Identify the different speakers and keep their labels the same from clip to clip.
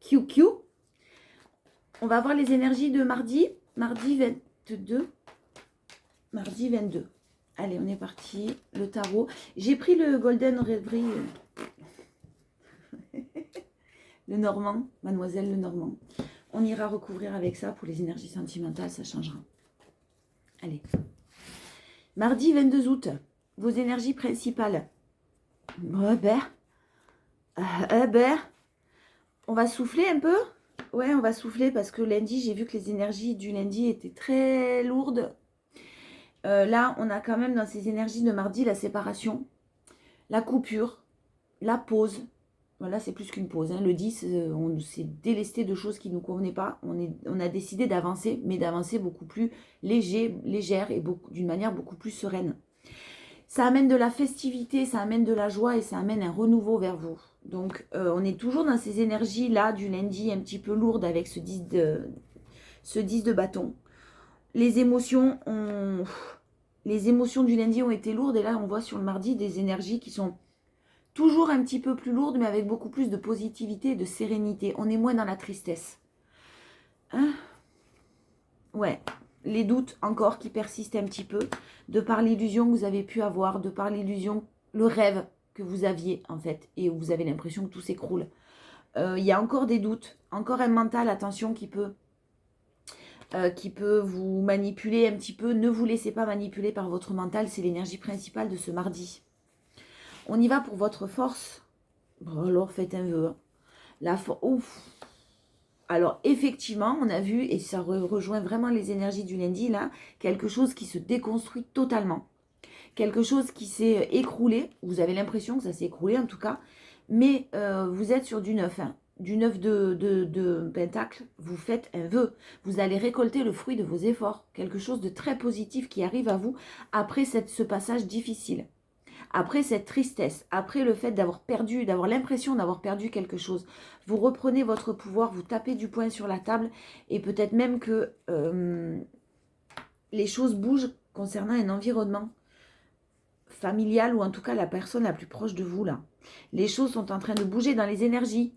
Speaker 1: QQ. On va voir les énergies de mardi. Mardi 22. Mardi 22. Allez, on est parti. Le tarot. J'ai pris le Golden Reverie. Le Normand. Mademoiselle le Normand. On ira recouvrir avec ça pour les énergies sentimentales. Ça changera. Allez. Mardi 22 août. Vos énergies principales. On va souffler un peu. Ouais, on va souffler parce que lundi, j'ai vu que les énergies du lundi étaient très lourdes. Là, on a quand même dans ces énergies de mardi la séparation, la coupure, la pause. Voilà, c'est plus qu'une pause. Hein. Le 10, on s'est délesté de choses qui ne nous convenaient pas. On a décidé d'avancer, mais d'avancer beaucoup plus légère et d'une manière beaucoup plus sereine. Ça amène de la festivité, ça amène de la joie et ça amène un renouveau vers vous. Donc, on est toujours dans ces énergies-là du lundi un petit peu lourdes avec ce 10 de bâton. Les émotions du lundi ont été lourdes et là, on voit sur le mardi des énergies qui sont toujours un petit peu plus lourdes, mais avec beaucoup plus de positivité et de sérénité. On est moins dans la tristesse. Hein? Ouais. Les doutes encore qui persistent un petit peu, de par l'illusion que vous avez pu avoir, de par l'illusion, le rêve que vous aviez en fait, et où vous avez l'impression que tout s'écroule. Il y a encore des doutes, encore un mental, attention, qui peut vous manipuler un petit peu. Ne vous laissez pas manipuler par votre mental, c'est l'énergie principale de ce mardi. On y va pour votre force. Bon, alors faites un vœu. Ouf. Alors effectivement, on a vu, et ça rejoint vraiment les énergies du lundi, là, quelque chose qui se déconstruit totalement. Quelque chose qui s'est écroulé, vous avez l'impression que ça s'est écroulé en tout cas, mais vous êtes sur du 9, hein. Du 9 de pentacle, vous faites un vœu. Vous allez récolter le fruit de vos efforts, quelque chose de très positif qui arrive à vous après ce passage difficile. Après cette tristesse, après le fait d'avoir l'impression d'avoir perdu quelque chose, vous reprenez votre pouvoir, vous tapez du poing sur la table et peut-être même que les choses bougent concernant un environnement familial ou en tout cas la personne la plus proche de vous là. Les choses sont en train de bouger dans les énergies.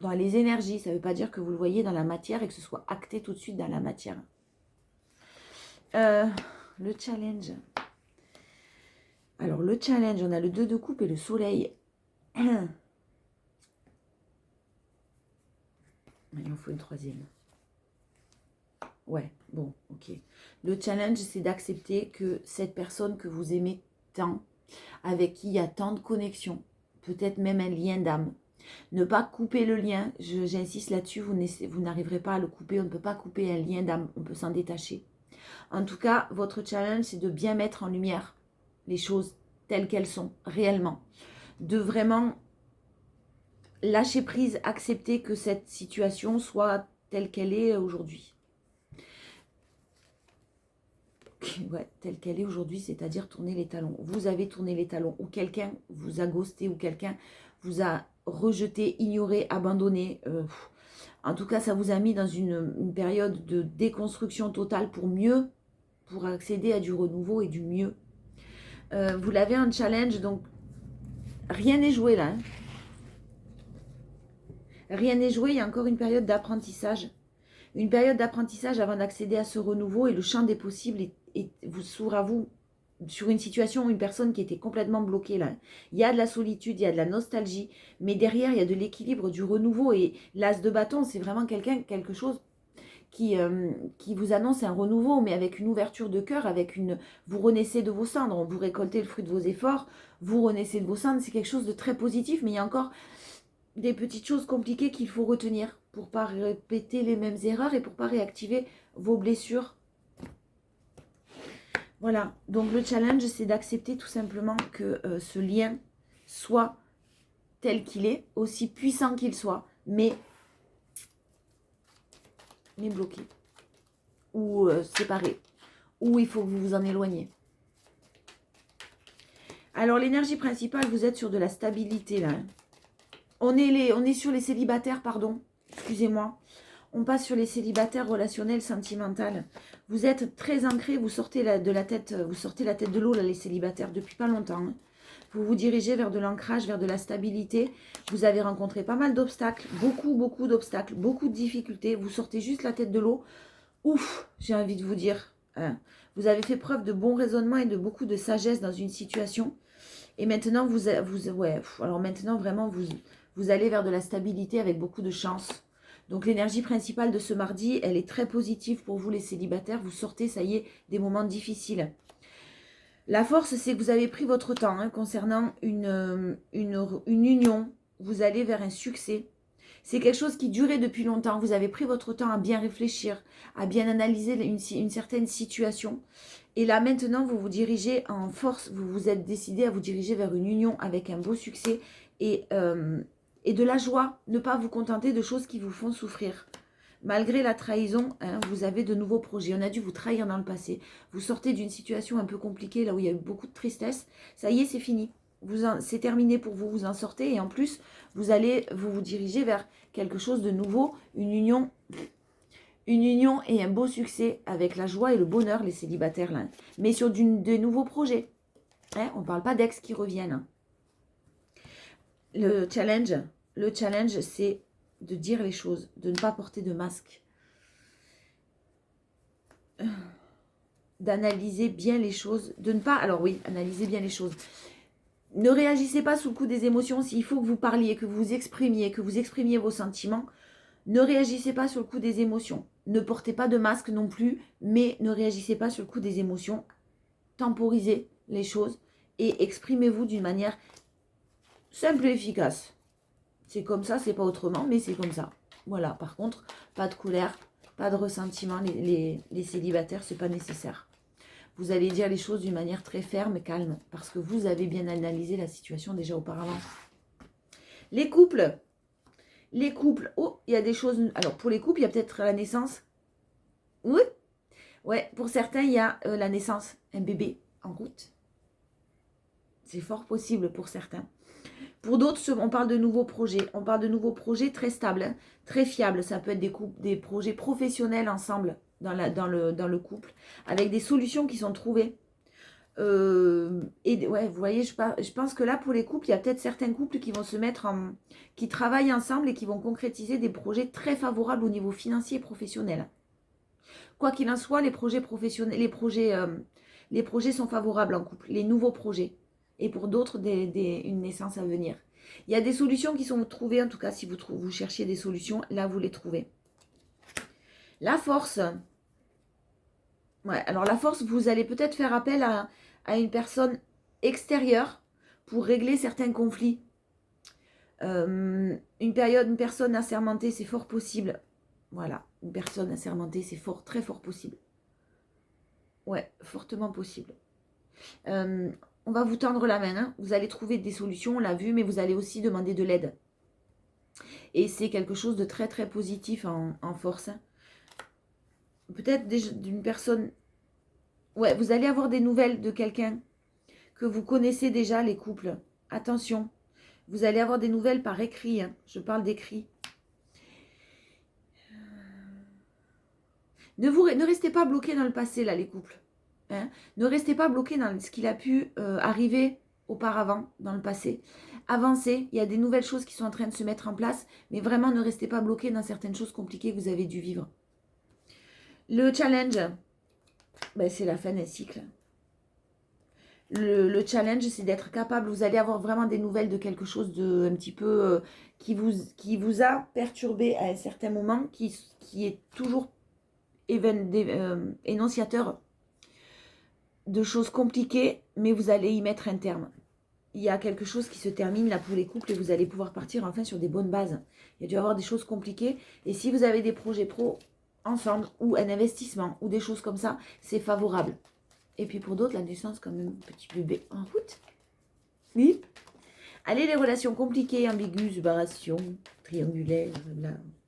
Speaker 1: Dans les énergies, ça ne veut pas dire que vous le voyez dans la matière et que ce soit acté tout de suite dans la matière. Le challenge. Alors, le challenge, on a le 2 de coupe et le soleil. Il en faut une troisième. Ouais, bon, ok. Le challenge, c'est d'accepter que cette personne que vous aimez tant, avec qui il y a tant de connexions, peut-être même un lien d'âme, ne pas couper le lien, j'insiste là-dessus, vous n'arriverez pas à le couper, on ne peut pas couper un lien d'âme, on peut s'en détacher. En tout cas, votre challenge, c'est de bien mettre en lumière les choses telles qu'elles sont, réellement. De vraiment lâcher prise, accepter que cette situation soit telle qu'elle est aujourd'hui. Ouais, telle qu'elle est aujourd'hui, c'est-à-dire tourner les talons. Vous avez tourné les talons, ou quelqu'un vous a ghosté, ou quelqu'un vous a rejeté, ignoré, abandonné. En tout cas, ça vous a mis dans une période de déconstruction totale pour accéder à du renouveau et du mieux. Vous l'avez en challenge, donc rien n'est joué là. Hein. Rien n'est joué, il y a encore une période d'apprentissage. Une période d'apprentissage avant d'accéder à ce renouveau et le champ des possibles vous s'ouvre à vous sur une situation où une personne qui était complètement bloquée là. Il y a de la solitude, il y a de la nostalgie, mais derrière il y a de l'équilibre, du renouveau et l'as de bâton, c'est vraiment quelque chose qui vous annonce un renouveau, mais avec une ouverture de cœur, vous renaissez de vos cendres, vous récoltez le fruit de vos efforts, vous renaissez de vos cendres, c'est quelque chose de très positif, mais il y a encore des petites choses compliquées qu'il faut retenir pour ne pas répéter les mêmes erreurs et pour ne pas réactiver vos blessures. Voilà, donc le challenge, c'est d'accepter tout simplement que ce lien soit tel qu'il est, aussi puissant qu'il soit, mais bloqué, ou séparé, ou il faut que vous vous en éloigniez. Alors l'énergie principale, vous êtes sur de la stabilité là. Hein. On est sur les célibataires, pardon, excusez-moi. On passe sur les célibataires relationnels, sentimentales. Vous êtes très ancrés, vous sortez la tête de l'eau, là, les célibataires, depuis pas longtemps. Hein. Vous vous dirigez vers de l'ancrage, vers de la stabilité. Vous avez rencontré pas mal d'obstacles, beaucoup d'obstacles, beaucoup de difficultés. Vous sortez juste la tête de l'eau. Ouf, j'ai envie de vous dire. Hein. Vous avez fait preuve de bon raisonnement et de beaucoup de sagesse dans une situation. Et maintenant, alors maintenant, vraiment, vous allez vers de la stabilité avec beaucoup de chance. Donc, l'énergie principale de ce mardi, elle est très positive pour vous, les célibataires. Vous sortez, ça y est, des moments difficiles. La force, c'est que vous avez pris votre temps concernant une union. Vous allez vers un succès. C'est quelque chose qui durait depuis longtemps. Vous avez pris votre temps à bien réfléchir, à bien analyser une certaine situation. Et là, maintenant, vous vous dirigez en force. Vous vous êtes décidé à vous diriger vers une union avec un beau succès et de la joie. Ne pas vous contenter de choses qui vous font souffrir. Malgré la trahison, vous avez de nouveaux projets. On a dû vous trahir dans le passé. Vous sortez d'une situation un peu compliquée, là où il y a eu beaucoup de tristesse. Ça y est, c'est fini. C'est terminé pour vous, vous en sortez. Et en plus, vous allez vous diriger vers quelque chose de nouveau, une union et un beau succès avec la joie et le bonheur, les célibataires, là. Mais sur de nouveaux projets. On ne parle pas d'ex qui reviennent. Le challenge, c'est de dire les choses, de ne pas porter de masque, d'analyser bien les choses, de ne pas, alors oui, analyser bien les choses. Ne réagissez pas sous le coup des émotions. S'il faut que vous parliez, que vous exprimiez vos sentiments, ne réagissez pas sur le coup des émotions. Ne portez pas de masque non plus, mais ne réagissez pas sur le coup des émotions. Temporisez les choses et exprimez-vous d'une manière simple et efficace. C'est comme ça, c'est pas autrement, mais c'est comme ça. Voilà, par contre, pas de colère, pas de ressentiment, les célibataires, c'est pas nécessaire. Vous allez dire les choses d'une manière très ferme et calme, parce que vous avez bien analysé la situation déjà auparavant. Les couples, oh, il y a des choses... Alors, pour les couples, il y a peut-être la naissance. Oui, ouais, pour certains, il y a la naissance, un bébé en route. C'est fort possible pour certains. Pour d'autres, on parle de nouveaux projets. On parle de nouveaux projets très stables, très fiables. Ça peut être des projets professionnels ensemble dans le couple, avec des solutions qui sont trouvées. Et ouais, vous voyez, je pense que là, pour les couples, il y a peut-être certains couples qui vont se mettre qui travaillent ensemble et qui vont concrétiser des projets très favorables au niveau financier et professionnel. Quoi qu'il en soit, les projets professionnels, les projets sont favorables en couple, les nouveaux projets. Et pour d'autres, une naissance à venir. Il y a des solutions qui sont trouvées, en tout cas, si vous cherchez des solutions, là, vous les trouvez. La force. Ouais, alors la force, vous allez peut-être faire appel à une personne extérieure pour régler certains conflits. Une personne assermentée, c'est fort possible. Voilà, une personne assermentée, c'est très fort possible. Ouais, fortement possible. On va vous tendre la main. Hein. Vous allez trouver des solutions, on l'a vu, mais vous allez aussi demander de l'aide. Et c'est quelque chose de très très positif en force. Hein. Peut-être d'une personne... Ouais, vous allez avoir des nouvelles de quelqu'un que vous connaissez déjà, les couples. Attention, vous allez avoir des nouvelles par écrit. Hein. Je parle d'écrit. Ne restez pas bloqués dans le passé, là, les couples. Hein. Ne restez pas bloqués dans ce qu'il a pu arriver auparavant, dans le passé. Avancez, il y a des nouvelles choses qui sont en train de se mettre en place, mais vraiment, ne restez pas bloqués dans certaines choses compliquées que vous avez dû vivre. Le challenge, ben, c'est la fin d'un cycle. Le challenge, c'est d'être capable, vous allez avoir vraiment des nouvelles de quelque chose de un petit peu qui vous a perturbé à un certain moment, qui est toujours énonciateur de choses compliquées, mais vous allez y mettre un terme. Il y a quelque chose qui se termine là pour les couples et vous allez pouvoir partir enfin sur des bonnes bases. Il y a dû avoir des choses compliquées et si vous avez des projets pro ensemble ou un investissement ou des choses comme ça, c'est favorable. Et puis pour d'autres, la naissance comme un petit bébé en route. Oui. Allez, les relations compliquées, ambiguës, séparation, triangulaires,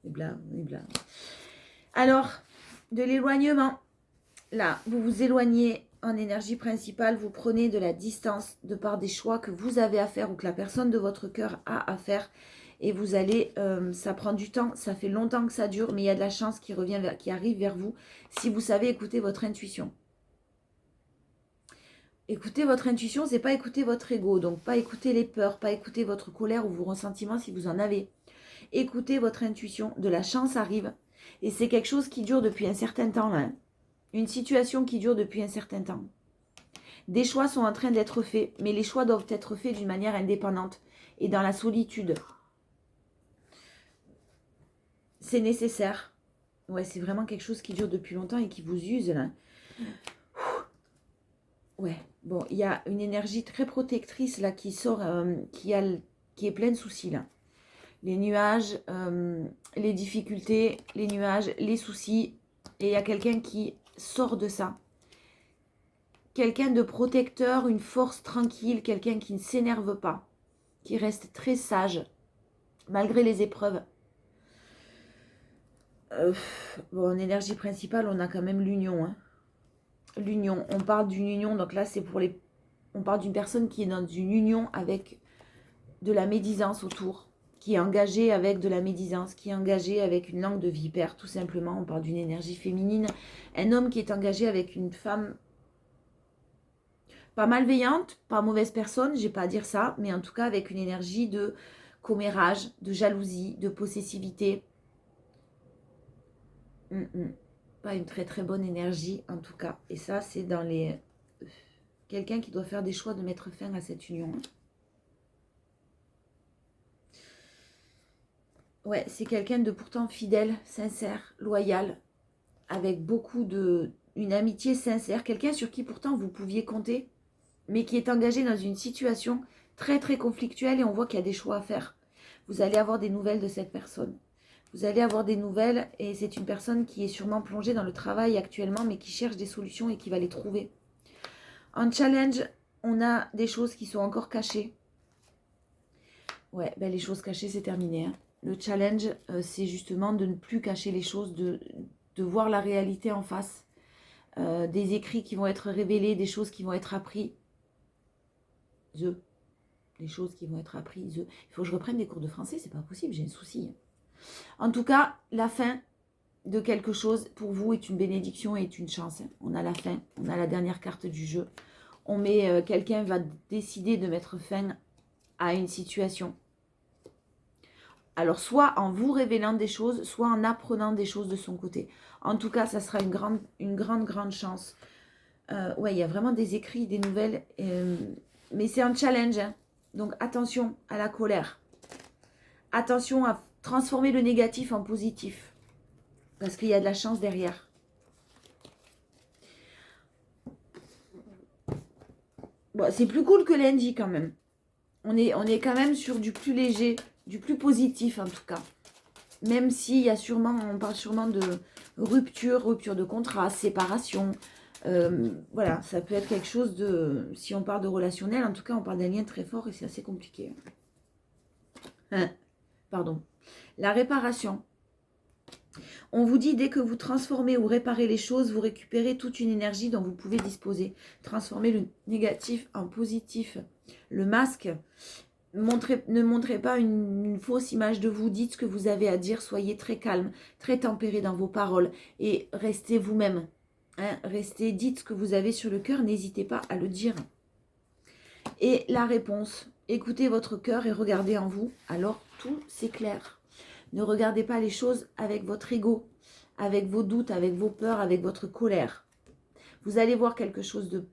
Speaker 1: bla. Alors, de l'éloignement. Là, vous vous éloignez en énergie principale, vous prenez de la distance de par des choix que vous avez à faire ou que la personne de votre cœur a à faire. Et vous allez, ça prend du temps, ça fait longtemps que ça dure, mais il y a de la chance qui arrive vers vous si vous savez écouter votre intuition. Écoutez votre intuition, c'est pas écouter votre ego. Donc pas écouter les peurs, pas écouter votre colère ou vos ressentiments si vous en avez. Écoutez votre intuition, de la chance arrive. Et c'est quelque chose qui dure depuis un certain temps là. Une situation qui dure depuis un certain temps. Des choix sont en train d'être faits, mais les choix doivent être faits d'une manière indépendante et dans la solitude. C'est nécessaire. Ouais, c'est vraiment quelque chose qui dure depuis longtemps et qui vous use là. Ouais, bon, il y a une énergie très protectrice là qui sort, qui est pleine de soucis là. Les nuages, les difficultés, les nuages, les soucis. Et il y a quelqu'un qui sort de ça. Quelqu'un de protecteur, une force tranquille, quelqu'un qui ne s'énerve pas, qui reste très sage, malgré les épreuves. Bon, en énergie principale, on a quand même l'union. Hein. L'union, on parle d'une union, donc là, c'est pour les... On parle d'une personne qui est dans une union avec de la médisance autour, qui est engagée avec de la médisance, qui est engagée avec une langue de vipère, tout simplement. On parle d'une énergie féminine. Un homme qui est engagé avec une femme pas malveillante, pas mauvaise personne, j'ai pas à dire ça, mais en tout cas avec une énergie de commérage, de jalousie, de possessivité. Pas une très très bonne énergie en tout cas. Et ça, c'est dans les... Quelqu'un qui doit faire des choix de mettre fin à cette union. Ouais, c'est quelqu'un de pourtant fidèle, sincère, loyal, avec beaucoup de... une amitié sincère. Quelqu'un sur qui pourtant vous pouviez compter, mais qui est engagé dans une situation très très conflictuelle et on voit qu'il y a des choix à faire. Vous allez avoir des nouvelles de cette personne. Vous allez avoir des nouvelles et c'est une personne qui est sûrement plongée dans le travail actuellement mais qui cherche des solutions et qui va les trouver. En challenge, on a des choses qui sont encore cachées. Ouais, ben les choses cachées, c'est terminé. Hein. Le challenge, c'est justement de ne plus cacher les choses, de voir la réalité en face. Des écrits qui vont être révélés, des choses qui vont être apprises. Des choses qui vont être apprises. Il faut que je reprenne des cours de français, c'est pas possible, j'ai un souci. En tout cas, la fin de quelque chose pour vous est une bénédiction et est une chance. On a la fin, on a la dernière carte du jeu. On met, quelqu'un va décider de mettre fin à une situation. Alors, soit en vous révélant des choses, soit en apprenant des choses de son côté. En tout cas, ça sera une grande chance. Ouais, il y a vraiment des écrits, des nouvelles. Mais c'est un challenge. Hein. Donc, attention à la colère. Attention à transformer le négatif en positif. Parce qu'il y a de la chance derrière. Bon, c'est plus cool que lundi quand même. On est quand même sur du plus léger, du plus positif en tout cas. Même s'il y a sûrement, on parle sûrement de rupture de contrat, séparation. Voilà, ça peut être quelque chose de... Si on parle de relationnel, en tout cas, on parle d'un lien très fort et c'est assez compliqué. Pardon. La réparation. On vous dit, dès que vous transformez ou réparez les choses, vous récupérez toute une énergie dont vous pouvez disposer. Transformez le négatif en positif. Le masque, ne montrez pas une fausse image de vous. Dites ce que vous avez à dire. Soyez très calme, très tempéré dans vos paroles. Et restez vous-même. Hein, restez, dites ce que vous avez sur le cœur. N'hésitez pas à le dire. Et la réponse, écoutez votre cœur et regardez en vous. Alors tout s'éclaire. Ne regardez pas les choses avec votre ego, avec vos doutes, avec vos peurs, avec votre colère. Vous allez voir quelque chose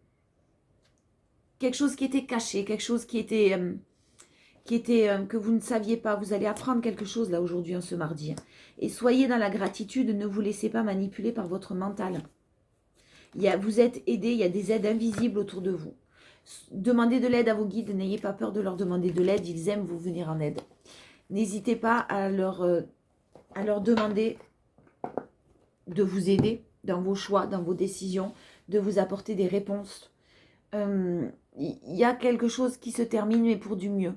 Speaker 1: qui était caché, quelque chose qui était que vous ne saviez pas. Vous allez apprendre quelque chose là aujourd'hui, ce mardi. Et soyez dans la gratitude, ne vous laissez pas manipuler par votre mental. Vous êtes aidés, il y a des aides invisibles autour de vous. Demandez de l'aide à vos guides, n'ayez pas peur de leur demander de l'aide, ils aiment vous venir en aide. N'hésitez pas à leur demander de vous aider dans vos choix, dans vos décisions, de vous apporter des réponses. Il y a quelque chose qui se termine, mais pour du mieux.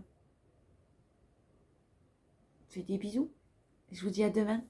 Speaker 1: Je vous fais des bisous. Je vous dis à demain.